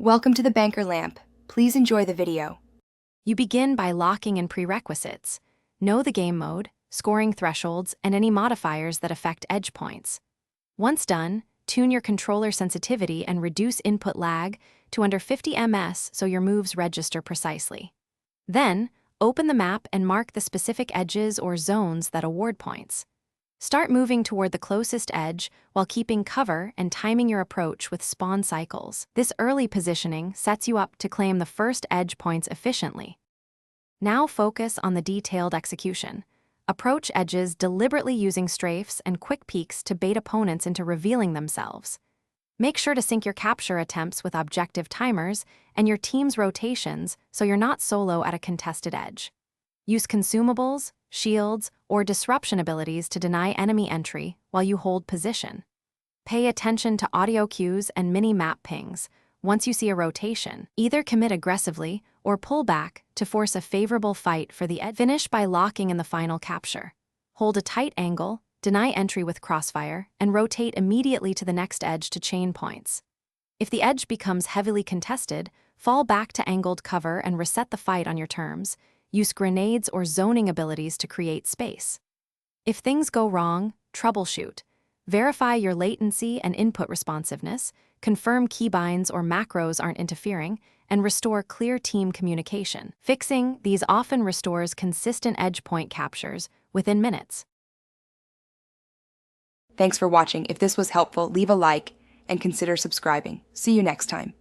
Welcome to the Banker Lamp. Please enjoy the video. You begin by locking in prerequisites. Know the game mode, scoring thresholds, and any modifiers that affect edge points. Once done, tune your controller sensitivity and reduce input lag to under 50 ms so your moves register precisely. Then, open the map and mark the specific edges or zones that award points. Start moving toward the closest edge while keeping cover and timing your approach with spawn cycles. This early positioning sets you up to claim the first edge points efficiently. Now focus on the detailed execution. Approach edges deliberately using strafes and quick peeks to bait opponents into revealing themselves. Make sure to sync your capture attempts with objective timers and your team's rotations so you're not solo at a contested edge. Use consumables, shields, or disruption abilities to deny enemy entry while you hold position. Pay attention to audio cues and mini-map pings. Once you see a rotation, either commit aggressively or pull back to force a favorable fight for the edge. Finish by locking in the final capture. Hold a tight angle, deny entry with crossfire, and rotate immediately to the next edge to chain points. If the edge becomes heavily contested, fall back to angled cover and reset the fight on your terms. Use grenades or zoning abilities to create space. If things go wrong, troubleshoot. Verify your latency and input responsiveness, confirm keybinds or macros aren't interfering, and restore clear team communication. Fixing these often restores consistent edge point captures within minutes. Thanks for watching. If this was helpful, leave a like and consider subscribing. See you next time.